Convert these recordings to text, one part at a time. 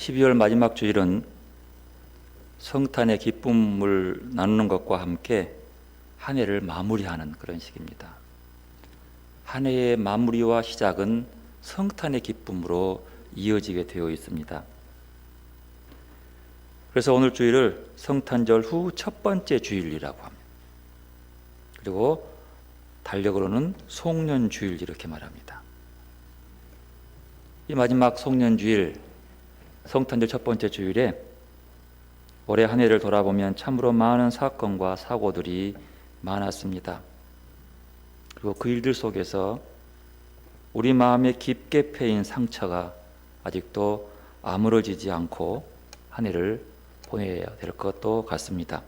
12월 마지막 주일은 성탄의 기쁨을 나누는 것과 함께 한 해를 마무리하는 그런 시기입니다. 한 해의 마무리와 시작은 성탄의 기쁨으로 이어지게 되어 있습니다. 그래서 오늘 주일을 성탄절 후 첫 번째 주일이라고 합니다. 그리고 달력으로는 송년주일 이렇게 말합니다. 이 마지막 송년주일, 성탄절 첫 번째 주일에 올해 한 해를 돌아보면 참으로 많은 사건과 사고들이 많았습니다. 그리고 그 일들 속에서 우리 마음에 깊게 패인 상처가 아직도 아물어지지 않고 한 해를 보내야 될 것도 같습니다.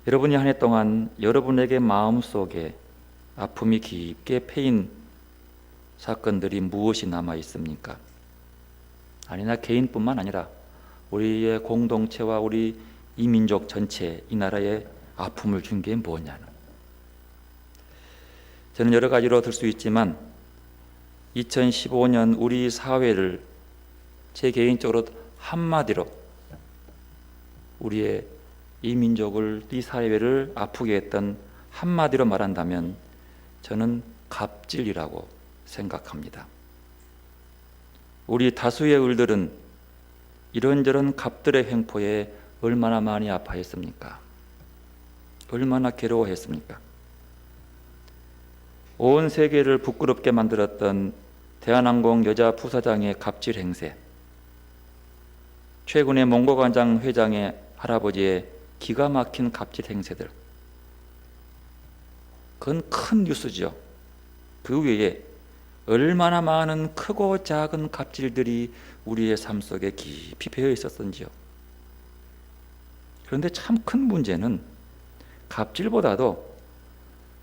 여러분이 한 해 동안 여러분에게 마음속에 아픔이 깊게 패인 사건들이 무엇이 남아 있습니까? 아니나 개인뿐만 아니라 우리의 공동체와 우리 이 민족 전체, 이 나라에 아픔을 준 게 뭐냐는. 저는 여러 가지로 들 수 있지만 2015년 우리 사회를 제 개인적으로 한마디로 우리의 이 민족을, 이 사회를 아프게 했던 한마디로 말한다면 저는 갑질이라고 생각합니다. 우리 다수의 을들은 이런저런 갑들의 횡포에 얼마나 많이 아파했습니까? 얼마나 괴로워했습니까? 온 세계를 부끄럽게 만들었던 대한항공 여자 부사장의 갑질 행세, 최근에 몽고관장 회장의 할아버지의 기가 막힌 갑질 행세들, 그건 큰 뉴스죠. 그 외에 얼마나 많은 크고 작은 갑질들이 우리의 삶 속에 깊이 배어 있었던지요. 그런데 참 큰 문제는 갑질보다도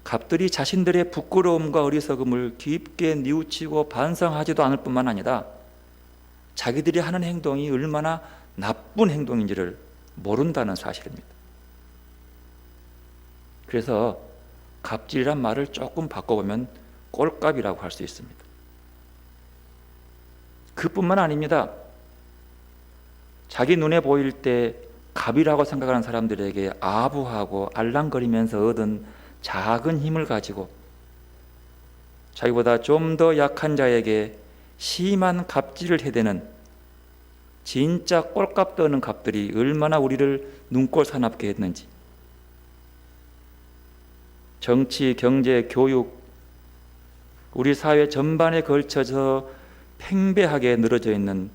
갑들이 자신들의 부끄러움과 어리석음을 깊게 뉘우치고 반성하지도 않을 뿐만 아니라 자기들이 하는 행동이 얼마나 나쁜 행동인지를 모른다는 사실입니다. 그래서 갑질이란 말을 조금 바꿔보면 꼴값이라고 할 수 있습니다. 그뿐만 아닙니다. 자기 눈에 보일 때 갑이라고 생각하는 사람들에게 아부하고 알랑거리면서 얻은 작은 힘을 가지고 자기보다 좀 더 약한 자에게 심한 갑질을 해대는 진짜 꼴값 떠는 갑들이 얼마나 우리를 눈꼴 사납게 했는지. 정치, 경제, 교육, 우리 사회 전반에 걸쳐서 팽배하게 늘어져 있는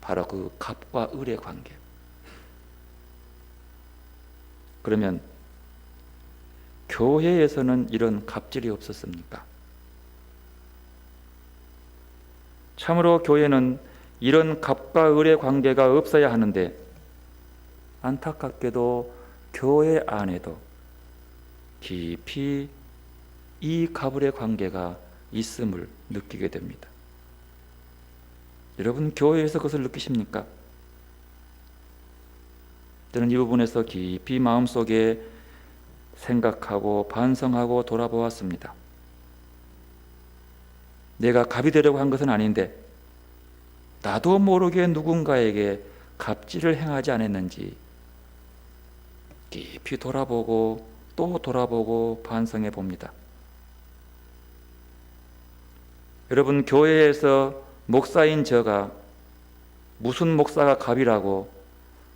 바로 그 갑과 을의 관계. 그러면 교회에서는 이런 갑질이 없었습니까? 참으로 교회는 이런 갑과 을의 관계가 없어야 하는데 안타깝게도 교회 안에도 깊이 이 갑을의 관계가 있음을 느끼게 됩니다. 여러분, 교회에서 그것을 느끼십니까? 저는 이 부분에서 깊이 마음속에 생각하고 반성하고 돌아보았습니다. 내가 갑이 되려고 한 것은 아닌데 나도 모르게 누군가에게 갑질을 행하지 않았는지 깊이 돌아보고 또 돌아보고 반성해 봅니다. 여러분, 교회에서 목사인 저가 무슨 목사가 갑이라고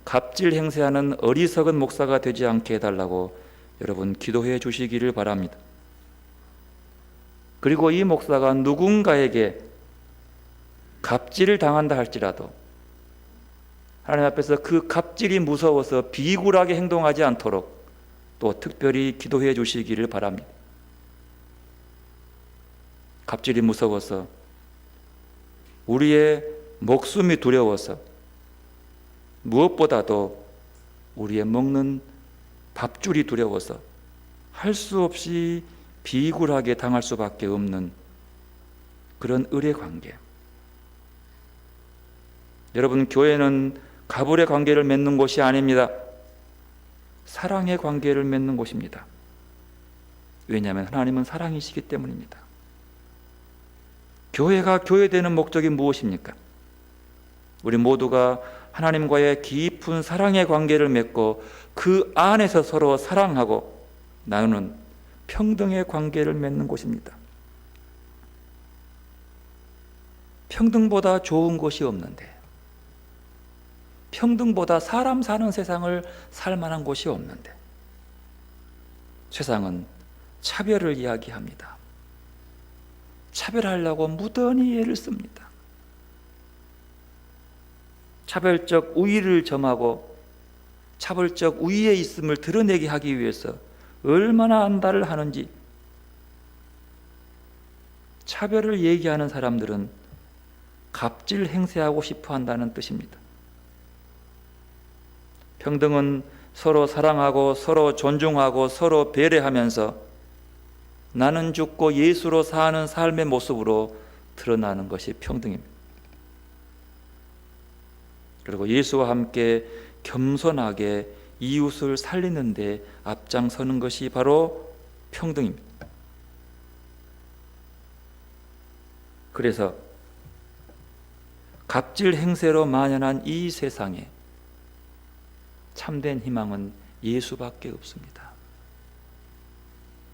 갑질 행세하는 어리석은 목사가 되지 않게 해달라고 여러분 기도해 주시기를 바랍니다. 그리고 이 목사가 누군가에게 갑질을 당한다 할지라도 하나님 앞에서 그 갑질이 무서워서 비굴하게 행동하지 않도록 또 특별히 기도해 주시기를 바랍니다. 갑질이 무서워서 우리의 목숨이 두려워서 무엇보다도 우리의 먹는 밥줄이 두려워서 할 수 없이 비굴하게 당할 수밖에 없는 그런 을의 관계. 여러분, 교회는 갑을의 관계를 맺는 곳이 아닙니다. 사랑의 관계를 맺는 곳입니다. 왜냐하면 하나님은 사랑이시기 때문입니다. 교회가 교회되는 목적이 무엇입니까? 우리 모두가 하나님과의 깊은 사랑의 관계를 맺고 그 안에서 서로 사랑하고 나누는 평등의 관계를 맺는 곳입니다. 평등보다 좋은 것이 없는데, 평등보다 사람 사는 세상을 살 만한 곳이 없는데, 세상은 차별을 이야기합니다. 차별하려고 무던히 애를 씁니다. 차별적 우위를 점하고 차별적 우위에 있음을 드러내게 하기 위해서 얼마나 안달을 하는지. 차별을 얘기하는 사람들은 갑질 행세하고 싶어 한다는 뜻입니다. 평등은 서로 사랑하고 서로 존중하고 서로 배려하면서 나는 죽고 예수로 사는 삶의 모습으로 드러나는 것이 평등입니다. 그리고 예수와 함께 겸손하게 이웃을 살리는 데 앞장서는 것이 바로 평등입니다. 그래서 갑질 행세로 만연한 이 세상에 참된 희망은 예수밖에 없습니다.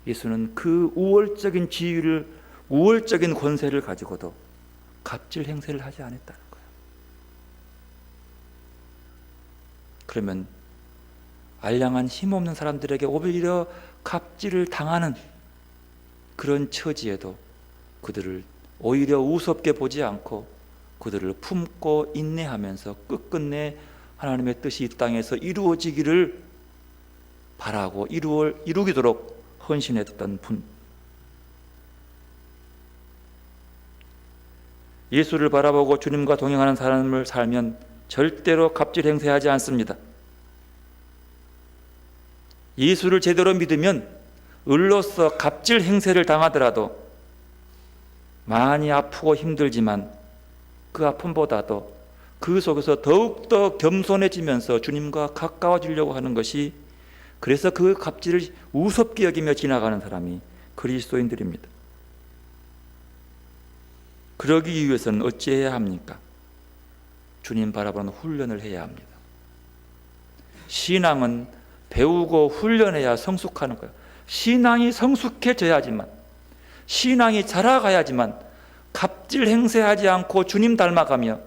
예수는 그 우월적인 지위를, 우월적인 권세를 가지고도 갑질 행세를 하지 않았다는 거예요. 그러면 알량한 힘없는 사람들에게 오히려 갑질을 당하는 그런 처지에도 그들을 오히려 우습게 보지 않고 그들을 품고 인내하면서 끝끝내 하나님의 뜻이 이 땅에서 이루어지기를 바라고 이루기도록 헌신했던 분. 예수를 바라보고 주님과 동행하는 삶을 살면 절대로 갑질 행세하지 않습니다. 예수를 제대로 믿으면 을로서 갑질 행세를 당하더라도 많이 아프고 힘들지만 그 아픔보다도 그 속에서 더욱더 겸손해지면서 주님과 가까워지려고 하는 것이, 그래서 그 갑질을 우습게 여기며 지나가는 사람이 그리스도인들입니다. 그러기 위해서는 어찌해야 합니까? 주님 바라보는 훈련을 해야 합니다. 신앙은 배우고 훈련해야 성숙하는 거예요. 신앙이 성숙해져야지만, 신앙이 자라가야지만 갑질 행세하지 않고 주님 닮아가며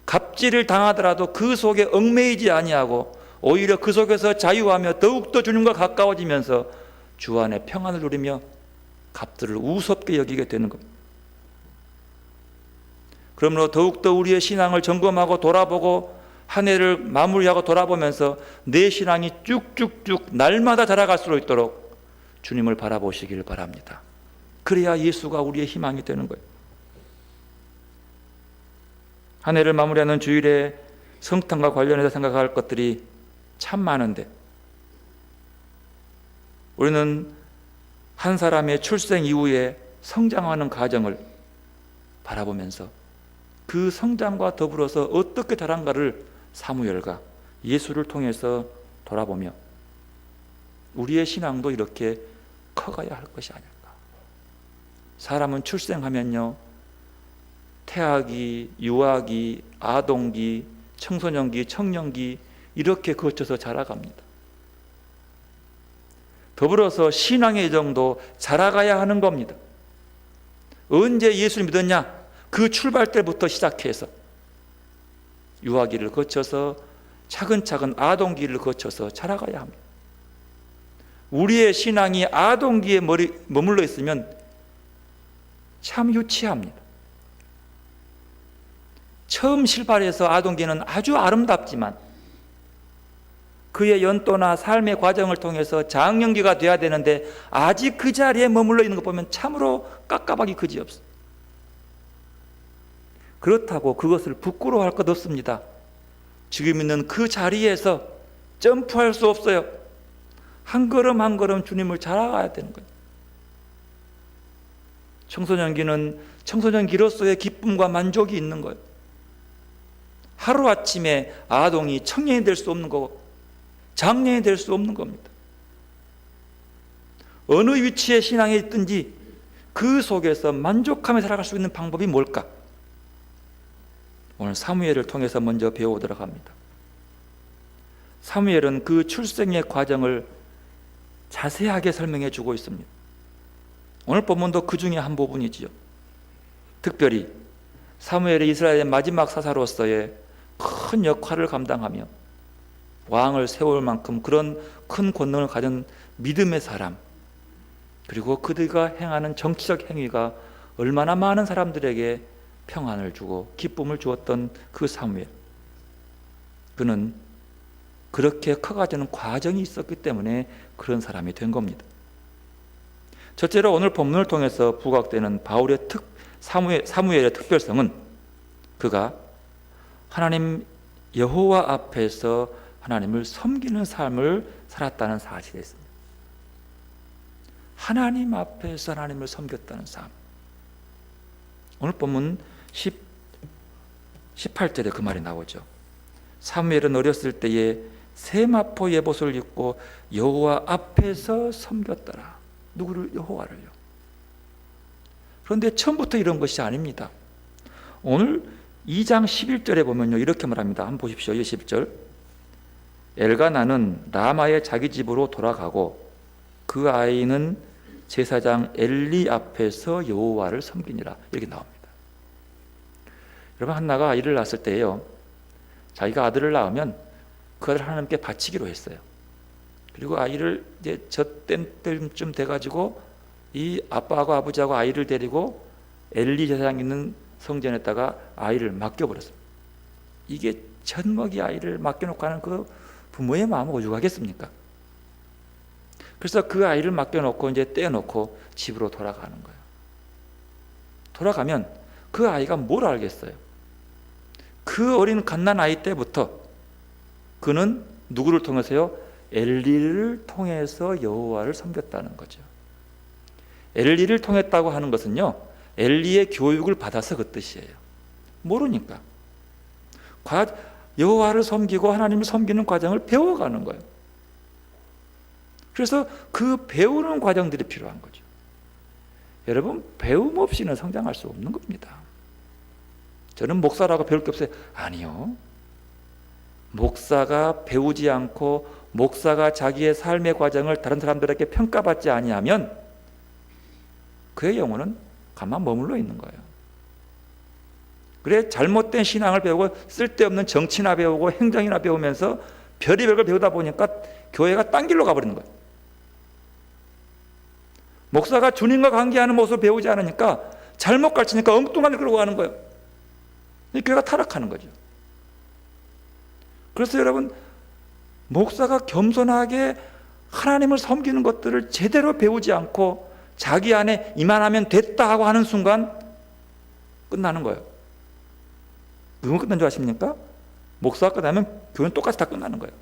갑질을 당하더라도 그 속에 얽매이지 아니하고 오히려 그 속에서 자유하며 더욱더 주님과 가까워지면서 주 안에 평안을 누리며 갑들을 우습게 여기게 되는 겁니다. 그러므로 더욱더 우리의 신앙을 점검하고 돌아보고 한 해를 마무리하고 돌아보면서 내 신앙이 쭉쭉쭉 날마다 자라갈 수 있도록 주님을 바라보시길 바랍니다. 그래야 예수가 우리의 희망이 되는 거예요. 한 해를 마무리하는 주일에 성탄과 관련해서 생각할 것들이 참 많은데, 우리는 한 사람의 출생 이후에 성장하는 과정을 바라보면서 그 성장과 더불어서 어떻게 자란가를 사무엘과 예수를 통해서 돌아보며 우리의 신앙도 이렇게 커가야 할 것이 아닐까. 사람은 출생하면요, 태아기, 유아기, 아동기, 청소년기, 청년기 이렇게 거쳐서 자라갑니다. 더불어서 신앙의 여정도 자라가야 하는 겁니다. 언제 예수를 믿었냐? 그 출발 때부터 시작해서 유아기를 거쳐서 차근차근 아동기를 거쳐서 자라가야 합니다. 우리의 신앙이 아동기에 머물러 있으면 참 유치합니다. 처음 실발해서 아동기는 아주 아름답지만 그의 연도나 삶의 과정을 통해서 장년기가 돼야 되는데 아직 그 자리에 머물러 있는 것 보면 참으로 깝깝하기 그지없어. 그렇다고 그것을 부끄러워할 것 없습니다. 지금 있는 그 자리에서 점프할 수 없어요. 한 걸음 한 걸음 주님을 자라가야 되는 거예요. 청소년기는 청소년기로서의 기쁨과 만족이 있는 거예요. 하루아침에 아동이 청년이 될 수 없는 거고 장년이 될 수 없는 겁니다. 어느 위치에 신앙에 있든지 그 속에서 만족하며 살아갈 수 있는 방법이 뭘까? 오늘 사무엘을 통해서 먼저 배워오도록 합니다. 사무엘은 그 출생의 과정을 자세하게 설명해 주고 있습니다. 오늘 본문도 그 중에 한 부분이지요. 특별히 사무엘이 이스라엘의 마지막 사사로서의 큰 역할을 감당하며 왕을 세울 만큼 그런 큰 권능을 가진 믿음의 사람, 그리고 그들과 행하는 정치적 행위가 얼마나 많은 사람들에게 평안을 주고 기쁨을 주었던 그 사무엘, 그는 그렇게 커가지는 과정이 있었기 때문에 그런 사람이 된 겁니다. 첫째로 오늘 본문을 통해서 부각되는 바울의 사무엘의 특별성은 그가 하나님 여호와 앞에서 하나님을 섬기는 삶을 살았다는 사실이었습니다. 하나님 앞에서 하나님을 섬겼다는 삶. 오늘 본문 18절에 그 말이 나오죠. 사무엘은 어렸을 때에 세마포 예봇을 입고 여호와 앞에서 섬겼더라. 누구를? 여호와를요. 그런데 처음부터 이런 것이 아닙니다. 오늘 2장 11절에 보면요, 이렇게 말합니다. 한번 보십시오. 20절. 엘가나는 라마의 자기 집으로 돌아가고 그 아이는 제사장 엘리 앞에서 여호와를 섬기니라. 이렇게 나옵니다. 여러분, 한나가 아이를 낳았을 때예요, 자기가 아들을 낳으면 그 아들을 하나님께 바치기로 했어요. 그리고 아이를 이제 젖땐 돼가지고 이 아빠하고 아버지하고 아이를 데리고 엘리 제사장 있는 성전에다가 아이를 맡겨버렸습니다. 이게 젖먹이 아이를 맡겨놓고 하는 그 부모의 마음은 오죽하겠습니까? 그래서 그 아이를 맡겨놓고 이제 떼어놓고 집으로 돌아가는 거예요. 돌아가면 그 아이가 뭘 알겠어요? 그 어린 갓난 아이 때부터 그는 누구를 통해서요? 엘리를 통해서 여호와를 섬겼다는 거죠. 엘리를 통했다고 하는 것은요, 엘리의 교육을 받아서 그 뜻이에요. 모르니까 여호와를 섬기고 하나님을 섬기는 과정을 배워가는 거예요. 그래서 그 배우는 과정들이 필요한 거죠. 여러분, 배움 없이는 성장할 수 없는 겁니다. 저는 목사라고 배울 게 없어요. 아니요. 목사가 배우지 않고 목사가 자기의 삶의 과정을 다른 사람들에게 평가받지 아니하면 그의 영혼은 가만 머물러 있는 거예요. 그래, 잘못된 신앙을 배우고 쓸데없는 정치나 배우고 행정이나 배우면서 별의별 걸 배우다 보니까 교회가 딴 길로 가버리는 거예요. 목사가 주님과 관계하는 모습을 배우지 않으니까 잘못 가르치니까 엉뚱한 데 끌고 가는 거예요. 교회가 타락하는 거죠. 그래서 여러분, 목사가 겸손하게 하나님을 섬기는 것들을 제대로 배우지 않고 자기 안에 이만하면 됐다 하고 하는 순간 끝나는 거예요. 누구 끝난 줄 아십니까? 목사가 끝나면 교회는 똑같이 다 끝나는 거예요.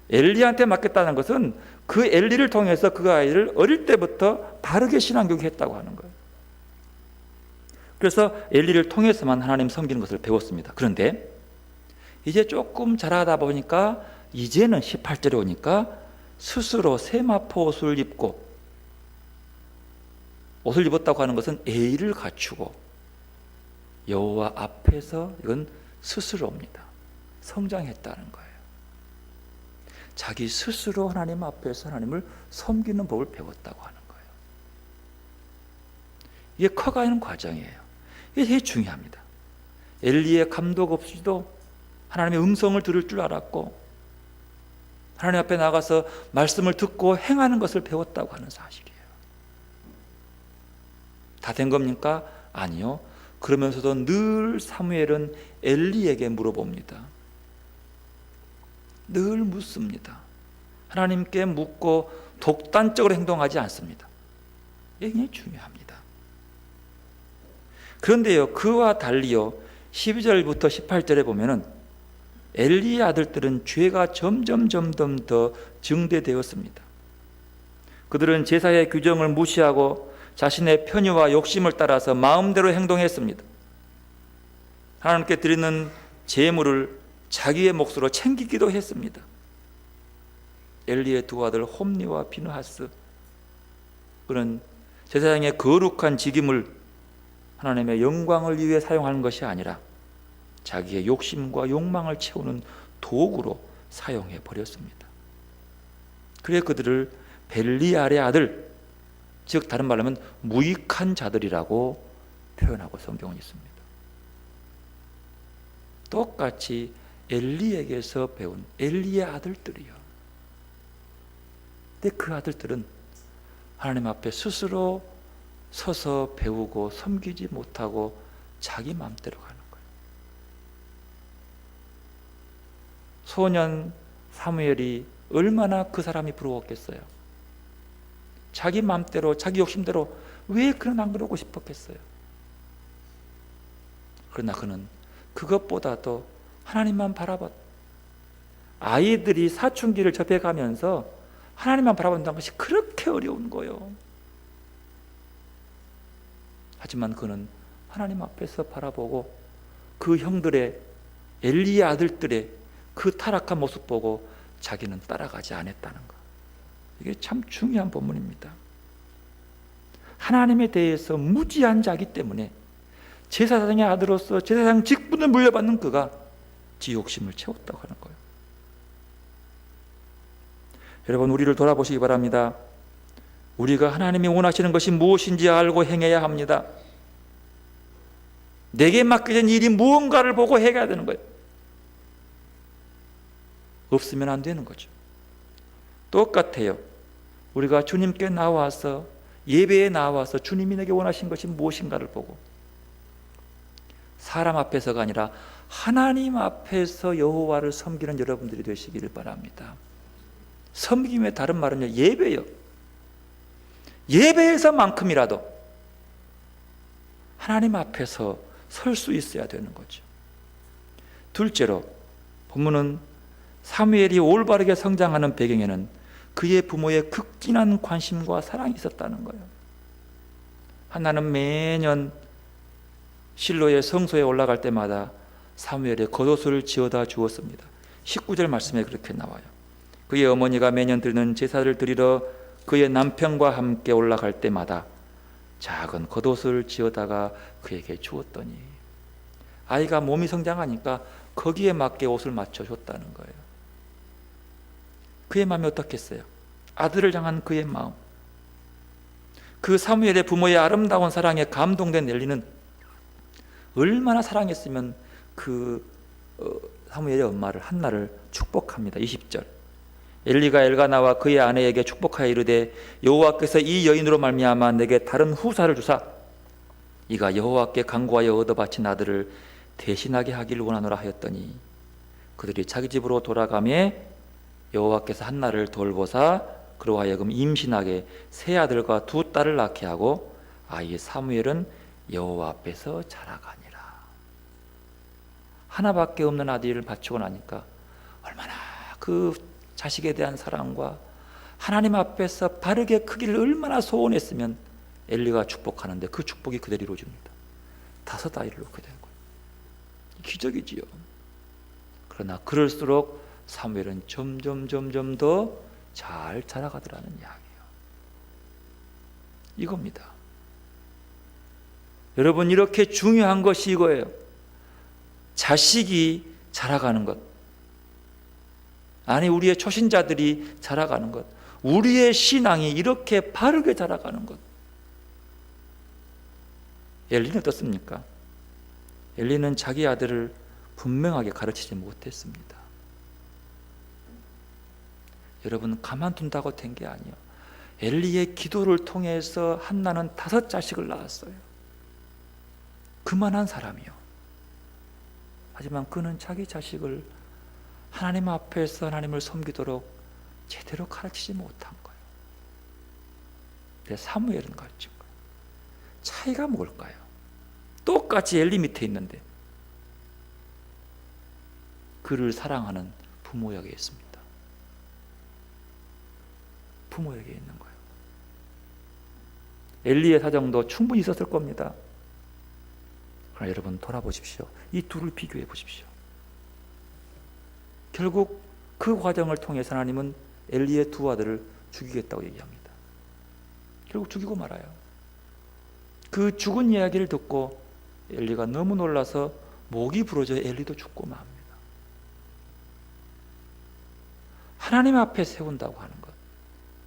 엘리한테 맡겼다는 것은 그 엘리를 통해서 그 아이를 어릴 때부터 바르게 신앙교육을 했다고 하는 거예요. 그래서 엘리를 통해서만 하나님 섬기는 것을 배웠습니다. 그런데 이제 조금 자라다 보니까 이제는 18절에 오니까 스스로 세마포 옷을 입고, 옷을 입었다고 하는 것은 예의를 갖추고 여호와 앞에서, 이건 스스로입니다. 성장했다는 거예요. 자기 스스로 하나님 앞에서 하나님을 섬기는 법을 배웠다고 하는 거예요. 이게 커가는 과정이에요. 이게 되게 중요합니다. 엘리의 감독 없이도 하나님의 음성을 들을 줄 알았고 하나님 앞에 나가서 말씀을 듣고 행하는 것을 배웠다고 하는 사실이에요. 다 된 겁니까? 아니요. 그러면서도 늘 사무엘은 엘리에게 물어봅니다. 늘 묻습니다. 하나님께 묻고 독단적으로 행동하지 않습니다. 이게 굉장히 중요합니다. 그런데요, 그와 달리요, 12절부터 18절에 보면은 엘리의 아들들은 죄가 점점 더 증대되었습니다. 그들은 제사의 규정을 무시하고 자신의 편의와 욕심을 따라서 마음대로 행동했습니다. 하나님께 드리는 제물을 자기의 몫으로 챙기기도 했습니다. 엘리의 두 아들 홈니와 비느하스, 그는 제사장의 거룩한 직임을 하나님의 영광을 위해 사용하는 것이 아니라 자기의 욕심과 욕망을 채우는 도구로 사용해 버렸습니다. 그래 그들을 벨리알의 아들, 즉 다른 말로 하면 무익한 자들이라고 표현하고 성경은 있습니다. 똑같이 엘리에게서 배운 엘리의 아들들이요. 근데 그 아들들은 하나님 앞에 스스로 서서 배우고 섬기지 못하고 자기 마음대로 가는 거예요. 소년 사무엘이 얼마나 그 사람이 부러웠겠어요. 자기 마음대로 자기 욕심대로 왜 그런 안 그러고 싶었겠어요. 그러나 그는 그것보다도 하나님만 바라봤. 아이들이 사춘기를 접해가면서 하나님만 바라본다는 것이 그렇게 어려운 거예요. 하지만 그는 하나님 앞에서 바라보고 그 형들의 엘리의 아들들의 그 타락한 모습 보고 자기는 따라가지 않았다는 것. 이게 참 중요한 본문입니다. 하나님에 대해서 무지한 자기 때문에 제사장의 아들로서 제사장 직분을 물려받는 그가 지 욕심을 채웠다고 하는 거예요. 여러분, 우리를 돌아보시기 바랍니다. 우리가 하나님이 원하시는 것이 무엇인지 알고 행해야 합니다. 내게 맡겨진 일이 무언가를 보고 해야 되는 거예요. 없으면 안 되는 거죠. 똑같아요. 우리가 주님께 나와서 예배에 나와서 주님이 내게 원하신 것이 무엇인가를 보고 사람 앞에서가 아니라 하나님 앞에서 여호와를 섬기는 여러분들이 되시기를 바랍니다. 섬김의 다른 말은요, 예배요. 예배에서만큼이라도 하나님 앞에서 설 수 있어야 되는 거죠. 둘째로 본문은 사무엘이 올바르게 성장하는 배경에는 그의 부모의 극진한 관심과 사랑이 있었다는 거예요. 한나는 매년 실로의 성소에 올라갈 때마다 사무엘의 겉옷을 지어다 주었습니다. 19절 말씀에 그렇게 나와요. 그의 어머니가 매년 드리는 제사를 드리러 그의 남편과 함께 올라갈 때마다 작은 겉옷을 지어다가 그에게 주었더니, 아이가 몸이 성장하니까 거기에 맞게 옷을 맞춰줬다는 거예요. 그의 마음이 어떻겠어요? 아들을 향한 그의 마음, 그 사무엘의 부모의 아름다운 사랑에 감동된 엘리는 얼마나 사랑했으면 그 사무엘의 엄마를 한나를 축복합니다. 20절, 엘리가 엘가나와 그의 아내에게 축복하여 이르되 여호와께서 이 여인으로 말미암아 내게 다른 후사를 주사 이가 여호와께 간구하여 얻어 바친 아들을 대신하게 하기를 원하노라 하였더니, 그들이 자기 집으로 돌아가며 여호와께서 한나를 돌보사 그로 하여금 임신하게 세 아들과 두 딸을 낳게 하고 아이 사무엘은 여호와 앞에서 자라가니라. 하나밖에 없는 아들을 바치고 나니까 얼마나 그 자식에 대한 사랑과 하나님 앞에서 바르게 크기를 얼마나 소원했으면 엘리가 축복하는데 그 축복이 그대로 이루어집니다. 5 아이를 놓게 된 거예요. 기적이지요. 그러나 그럴수록 사무엘은 점점 더 잘 자라가더라는 이야기예요. 이겁니다. 여러분, 이렇게 중요한 것이 이거예요. 자식이 자라가는 것, 아니 우리의 초신자들이 자라가는 것, 우리의 신앙이 이렇게 바르게 자라가는 것. 엘리는 어떻습니까? 엘리는 자기 아들을 분명하게 가르치지 못했습니다. 여러분, 가만둔다고 된 게 아니에요. 엘리의 기도를 통해서 한나는 5 자식을 낳았어요. 그만한 사람이요. 하지만 그는 자기 자식을 하나님 앞에서 하나님을 섬기도록 제대로 가르치지 못한 거예요. 근데 사무엘은 가르친 거예요. 차이가 뭘까요? 똑같이 엘리 밑에 있는데 그를 사랑하는 부모에게 있습니다. 부모에게 있는 거예요. 엘리의 사정도 충분히 있었을 겁니다. 그러나 여러분, 돌아보십시오. 이 둘을 비교해 보십시오. 결국 그 과정을 통해서 하나님은 엘리의 2 아들을 죽이겠다고 얘기합니다. 결국 죽이고 말아요. 그 죽은 이야기를 듣고 엘리가 너무 놀라서 목이 부러져 엘리도 죽고 맙니다. 하나님 앞에 세운다고 하는 것,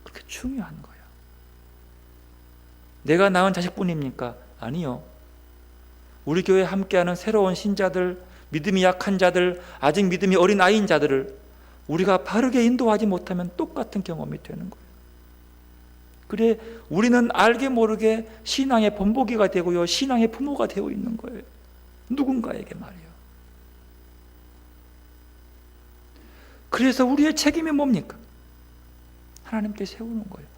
그렇게 중요한 거예요. 내가 낳은 자식뿐입니까? 아니요. 우리 교회에 함께하는 새로운 신자들, 믿음이 약한 자들, 아직 믿음이 어린 아이인 자들을 우리가 바르게 인도하지 못하면 똑같은 경험이 되는 거예요. 그래 우리는 알게 모르게 신앙의 본보기가 되고요, 신앙의 부모가 되어 있는 거예요. 누군가에게 말이요. 그래서 우리의 책임이 뭡니까? 하나님께 세우는 거예요.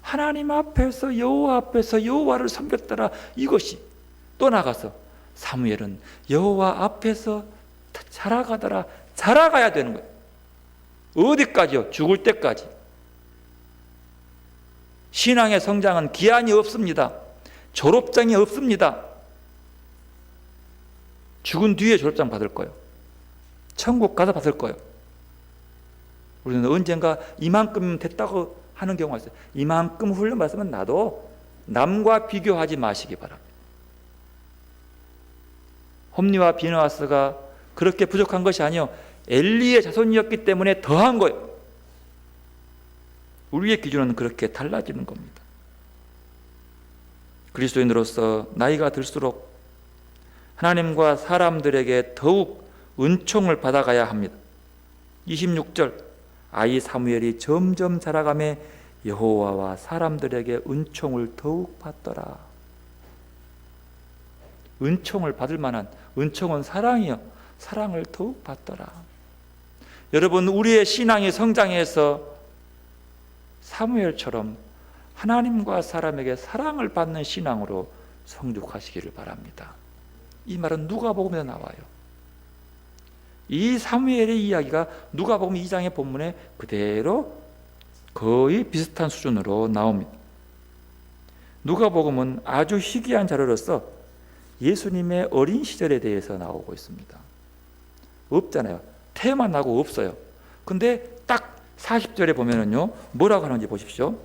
하나님 앞에서 여호와 앞에서 여호와를 섬겼더라. 이것이 또 나가서 사무엘은 여호와 앞에서 자라가더라. 자라가야 되는 거예요. 어디까지요? 죽을 때까지. 신앙의 성장은 기한이 없습니다. 졸업장이 없습니다. 죽은 뒤에 졸업장 받을 거예요. 천국 가서 받을 거예요. 우리는 언젠가 이만큼 됐다고 하는 경우가 있어요. 이만큼 훈련 받으면 나도 남과 비교하지 마시기 바랍니다. 홈리와 비느하스가 그렇게 부족한 것이 아니요, 엘리의 자손이었기 때문에 더한 거예요. 우리의 기준은 그렇게 달라지는 겁니다. 그리스도인으로서 나이가 들수록 하나님과 사람들에게 더욱 은총을 받아가야 합니다. 26절, 아이 사무엘이 점점 자라가며 여호와와 사람들에게 은총을 더욱 받더라. 은총을 받을 만한, 은총은 사랑이요, 사랑을 더욱 받더라. 여러분, 우리의 신앙이 성장해서 사무엘처럼 하나님과 사람에게 사랑을 받는 신앙으로 성육하시기를 바랍니다. 이 말은 누가복음에 나와요. 이 사무엘의 이야기가 누가복음 2장의 본문에 그대로 거의 비슷한 수준으로 나옵니다. 누가복음은 아주 희귀한 자료로서 예수님의 어린 시절에 대해서 나오고 있습니다. 없잖아요. 태만 나고 없어요. 근데 딱 40절에 보면은요, 뭐라고 하는지 보십시오.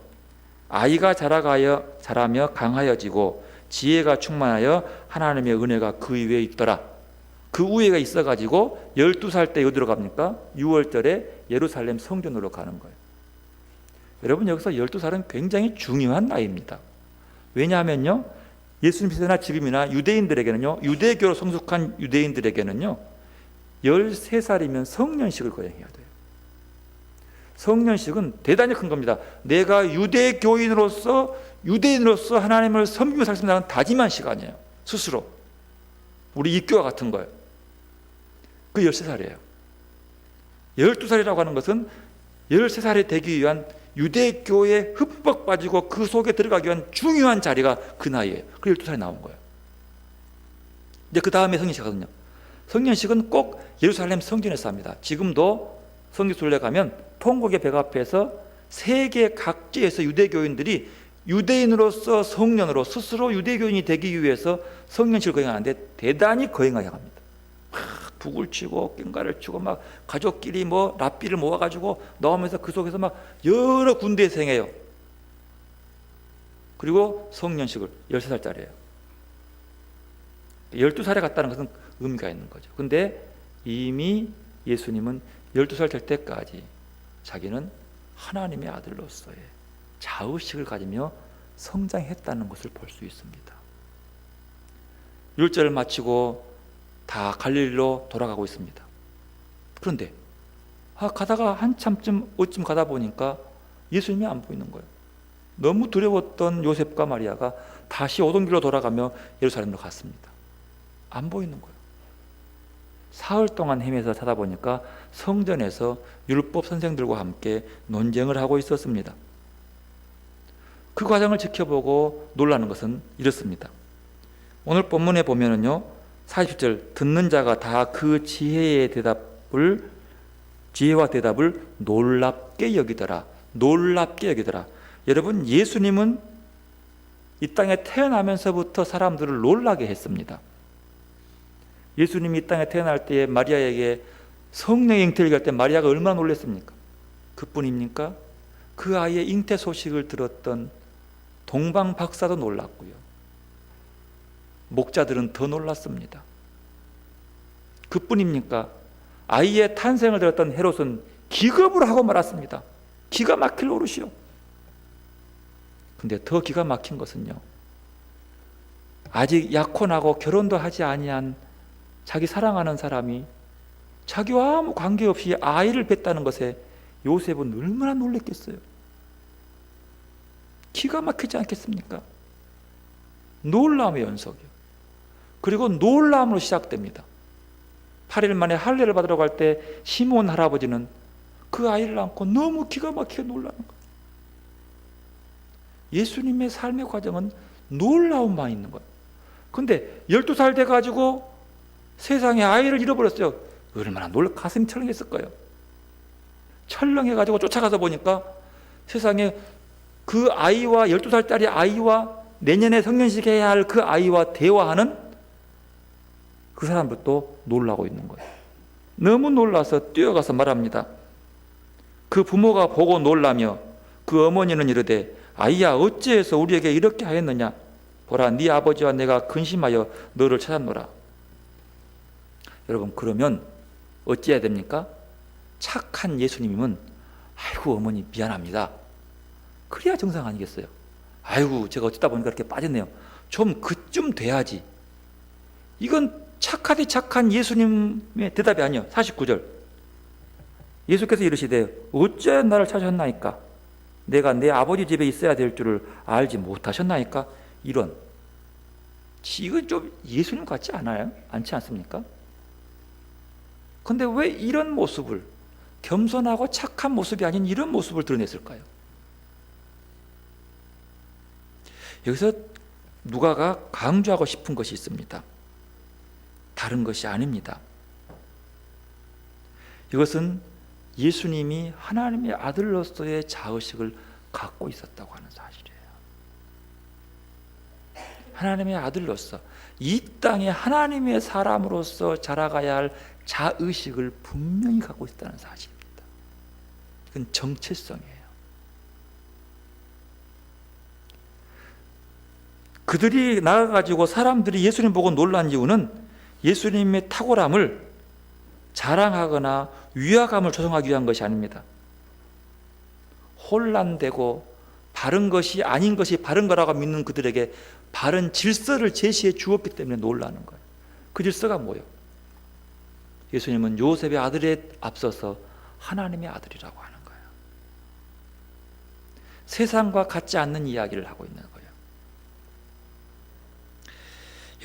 아이가 자라며 강하여지고 지혜가 충만하여 하나님의 은혜가 그 위에 있더라. 그 우애가 있어가지고 12살 때 어디로 갑니까? 6월절에 예루살렘 성전으로 가는 거예요. 여러분, 여기서 12살은 굉장히 중요한 나이입니다. 왜냐하면요, 예수님 시대나 지금이나 유대인들에게는요, 유대교로 성숙한 유대인들에게는요 13살이면 성년식을 거행해야 돼요. 성년식은 대단히 큰 겁니다. 내가 유대인으로서 하나님을 섬기며 살겠습니다는 다짐한 시간이에요. 스스로. 우리 입교와 같은 거예요. 그 13살이에요. 12살이라고 하는 것은 13살이 되기 위한 유대교에 흠뻑 빠지고 그 속에 들어가기 위한 중요한 자리가 그 나이에요. 그 12살에 나온 거예요. 이제 그 다음에 성년식이거든요. 성년식은 꼭 예루살렘 성전에서 합니다. 지금도 성지순례 가면 통곡의 벽 앞에서 세계 각지에서 유대교인들이 유대인으로서 성년으로 스스로 유대교인이 되기 위해서 성년식을 거행하는데 대단히 거행하게 합니다. 막 북을 치고 꽹가를 치고 막 가족끼리 뭐 랍비를 모아가지고 나오면서 그 속에서 막 여러 군데에서 행해요. 그리고 성년식을 13살짜리예요. 12살에 갔다는 것은 의미가 있는 거죠. 근데 이미 예수님은 12살 될 때까지 자기는 하나님의 아들로서의 자의식을 가지며 성장했다는 것을 볼 수 있습니다. 율제를 마치고 다 갈릴리로 돌아가고 있습니다. 그런데 가다가 한참쯤 어쯤 가다 보니까 예수님이 안 보이는 거예요. 너무 두려웠던 요셉과 마리아가 다시 오던 길로 돌아가며 예루살렘으로 갔습니다. 안 보이는 거예요. 사흘 동안 헤매서 찾아보니까 성전에서 율법 선생들과 함께 논쟁을 하고 있었습니다. 그 과정을 지켜보고 놀라는 것은 이렇습니다. 오늘 본문에 보면은요, 40절, 듣는 자가 다 그 지혜와 대답을 놀랍게 여기더라. 놀랍게 여기더라. 여러분, 예수님은 이 땅에 태어나면서부터 사람들을 놀라게 했습니다. 예수님이 이 땅에 태어날 때에 마리아에게 성령의 잉태를 갈 때 마리아가 얼마나 놀랐습니까? 그뿐입니까? 그 아이의 잉태 소식을 들었던 동방 박사도 놀랐고요. 목자들은 더 놀랐습니다. 그뿐입니까? 아이의 탄생을 들었던 헤롯은 기겁을 하고 말았습니다. 기가 막힐 노릇이요. 근데 더 기가 막힌 것은요, 아직 약혼하고 결혼도 하지 아니한 자기 사랑하는 사람이 자기와 아무 관계없이 아이를 뱄다는 것에 요셉은 얼마나 놀랬겠어요. 기가 막히지 않겠습니까? 놀라움의 연속이요. 그리고 놀라움으로 시작됩니다. 8일 만에 할례를 받으러 갈 때 시몬 할아버지는 그 아이를 안고 너무 기가 막히게 놀라는 거예요. 예수님의 삶의 과정은 놀라움만 있는 거예요. 근데 12살 돼가지고 세상에 아이를 잃어버렸어요. 얼마나 가슴이 철렁했을 거예요. 철렁해가지고 쫓아가서 보니까 세상에 그 아이와 12살짜리 아이와 내년에 성년식 해야 할 그 아이와 대화하는 그 사람들도 놀라고 있는 거예요. 너무 놀라서 뛰어가서 말합니다. 그 부모가 보고 놀라며 그 어머니는 이르되 아이야 어찌해서 우리에게 이렇게 하였느냐 보라 네 아버지와 내가 근심하여 너를 찾았노라. 여러분, 그러면 어찌해야 됩니까? 착한 예수님이면 아이고 어머니 미안합니다, 그래야 정상 아니겠어요? 아이고 제가 어쩌다 보니까 이렇게 빠졌네요, 좀 그쯤 돼야지. 이건 착하디 착한 예수님의 대답이 아니에요. 49절 예수께서 이르시되 어째 나를 찾으셨나이까? 내가 내 아버지 집에 있어야 될 줄을 알지 못하셨나이까? 이건 좀 예수님 같지 않아요? 않지 않습니까? 근데 왜 이런 모습을, 겸손하고 착한 모습이 아닌 이런 모습을 드러냈을까요? 여기서 누가가 강조하고 싶은 것이 있습니다. 다른 것이 아닙니다. 이것은 예수님이 하나님의 아들로서의 자의식을 갖고 있었다고 하는 사실이에요. 하나님의 아들로서 이 땅에 하나님의 사람으로서 자라가야 할 자의식을 분명히 갖고 있다는 사실입니다. 이건 정체성이에요. 그들이 나가가지고 사람들이 예수님 보고 놀란 이유는 예수님의 탁월함을 자랑하거나 위화감을 조성하기 위한 것이 아닙니다. 혼란되고 바른 것이 아닌 것이 바른 거라고 믿는 그들에게 바른 질서를 제시해 주었기 때문에 놀라는 거예요. 그 질서가 뭐예요? 예수님은 요셉의 아들에 앞서서 하나님의 아들이라고 하는 거예요. 세상과 같지 않는 이야기를 하고 있는 거예요.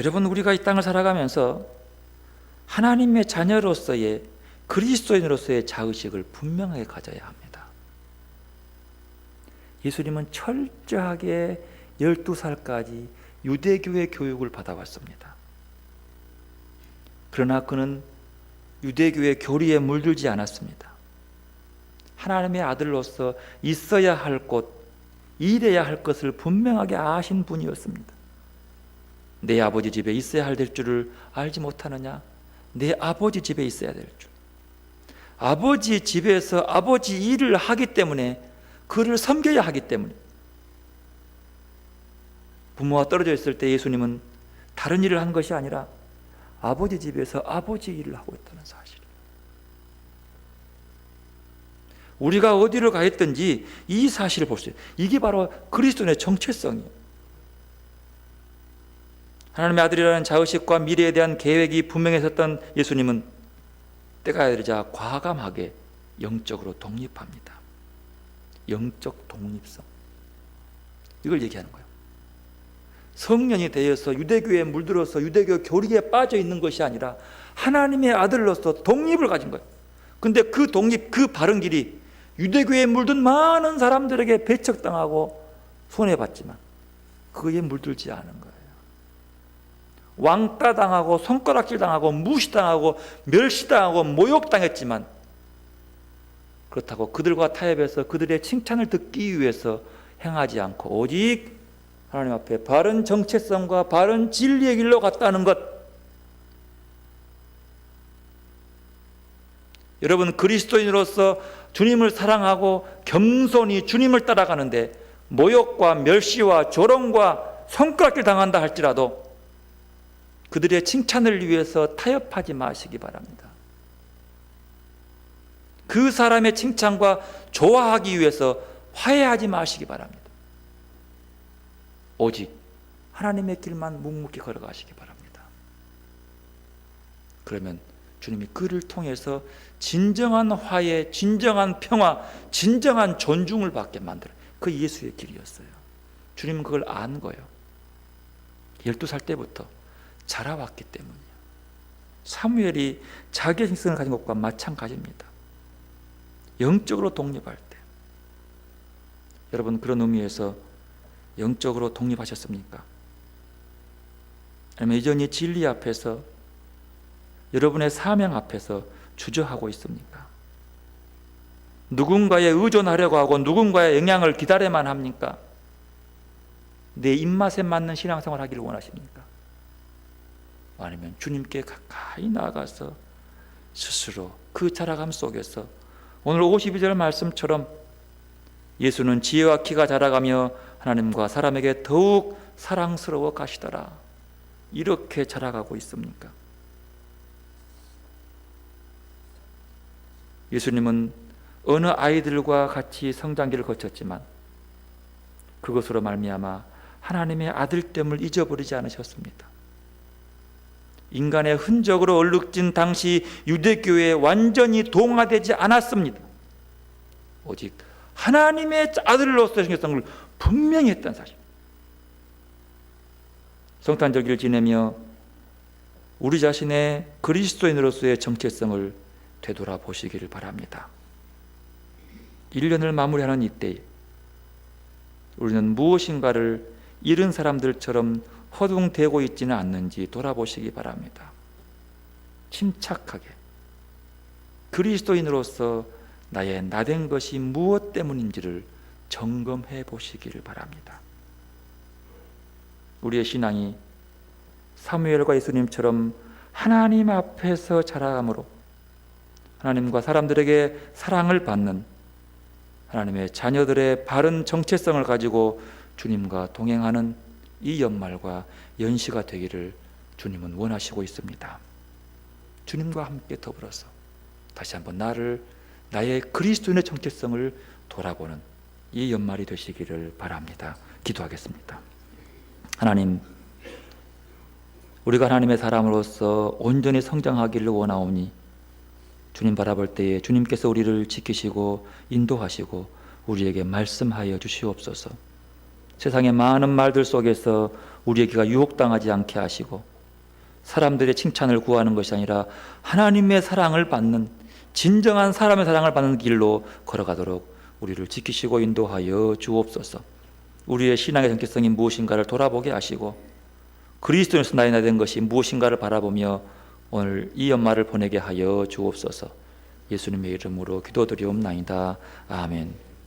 여러분, 우리가 이 땅을 살아가면서 하나님의 자녀로서의, 그리스도인으로서의 자의식을 분명하게 가져야 합니다. 예수님은 철저하게 12살까지 유대교의 교육을 받아왔습니다. 그러나 그는 유대교의 교리에 물들지 않았습니다. 하나님의 아들로서 있어야 할 곳, 일해야 할 것을 분명하게 아신 분이었습니다. 내 아버지 집에 있어야 할 줄을 알지 못하느냐? 내 아버지 집에 있어야 될 줄. 아버지 집에서 아버지 일을 하기 때문에, 그를 섬겨야 하기 때문에. 부모와 떨어져 있을 때 예수님은 다른 일을 한 것이 아니라 아버지 집에서 아버지 일을 하고 있다는 사실. 우리가 어디를 가 있든지 이 사실을 볼 수 있어요. 이게 바로 그리스도인의 정체성이에요. 하나님의 아들이라는 자의식과 미래에 대한 계획이 분명했었던 예수님은 때가 이르자 과감하게 영적으로 독립합니다. 영적 독립성, 이걸 얘기하는 거예요. 성년이 되어서 유대교에 물들어서 유대교 교리에 빠져 있는 것이 아니라 하나님의 아들로서 독립을 가진 거예요. 근데 그 독립, 그 바른 길이 유대교에 물든 많은 사람들에게 배척당하고 손해봤지만 그에 물들지 않은 거예요. 왕따당하고 손가락질당하고 무시당하고 멸시당하고 모욕당했지만 그렇다고 그들과 타협해서 그들의 칭찬을 듣기 위해서 행하지 않고 오직 하나님 앞에 바른 정체성과 바른 진리의 길로 갔다는 것. 여러분, 그리스도인으로서 주님을 사랑하고 겸손히 주님을 따라가는데 모욕과 멸시와 조롱과 손가락질 당한다 할지라도 그들의 칭찬을 위해서 타협하지 마시기 바랍니다. 그 사람의 칭찬과 좋아하기 위해서 화해하지 마시기 바랍니다. 오직 하나님의 길만 묵묵히 걸어가시기 바랍니다. 그러면 주님이 그를 통해서 진정한 화해, 진정한 평화, 진정한 존중을 받게 만들어요. 그 예수의 길이었어요. 주님은 그걸 안 거예요. 12살 때부터 자라왔기 때문이에요. 사무엘이 자기의 생성을 가진 것과 마찬가지입니다. 영적으로 독립할 때, 여러분 그런 의미에서 영적으로 독립하셨습니까? 아니면 여전히 진리 앞에서, 여러분의 사명 앞에서 주저하고 있습니까? 누군가에 의존하려고 하고 누군가의 영향을 기다려만 합니까? 내 입맛에 맞는 신앙생활 하기를 원하십니까? 아니면 주님께 가까이 나아가서 스스로 그 자라감 속에서 오늘 52절 말씀처럼 예수는 지혜와 키가 자라가며 하나님과 사람에게 더욱 사랑스러워 가시더라, 이렇게 자라가고 있습니까? 예수님은 어느 아이들과 같이 성장기를 거쳤지만 그것으로 말미암아 하나님의 아들됨을 잊어버리지 않으셨습니다. 인간의 흔적으로 얼룩진 당시 유대교회에 완전히 동화되지 않았습니다. 오직 하나님의 아들로서의 정체성을 분명히 했다는 사실. 성탄절기를 지내며 우리 자신의 그리스도인으로서의 정체성을 되돌아보시기를 바랍니다. 1년을 마무리하는 이때에 우리는 무엇인가를 잃은 사람들처럼 허둥대고 있지는 않는지 돌아보시기 바랍니다. 침착하게 그리스도인으로서 나의 나된 것이 무엇 때문인지를 점검해 보시기를 바랍니다. 우리의 신앙이 사무엘과 예수님처럼 하나님 앞에서 자라감으로 하나님과 사람들에게 사랑을 받는 하나님의 자녀들의 바른 정체성을 가지고 주님과 동행하는 이 연말과 연시가 되기를 주님은 원하시고 있습니다. 주님과 함께 더불어서 다시 한번 나의 그리스도인의 정체성을 돌아보는 이 연말이 되시기를 바랍니다. 기도하겠습니다. 하나님, 우리가 하나님의 사람으로서 온전히 성장하기를 원하오니 주님 바라볼 때에 주님께서 우리를 지키시고 인도하시고 우리에게 말씀하여 주시옵소서. 세상의 많은 말들 속에서 우리의 귀가 유혹당하지 않게 하시고 사람들의 칭찬을 구하는 것이 아니라 하나님의 사랑을 받는, 진정한 사람의 사랑을 받는 길로 걸어가도록 우리를 지키시고 인도하여 주옵소서. 우리의 신앙의 정체성이 무엇인가를 돌아보게 하시고 그리스도인으로서 나의 나된 것이 무엇인가를 바라보며 오늘 이 연말을 보내게 하여 주옵소서. 예수님의 이름으로 기도드리옵나이다. 아멘.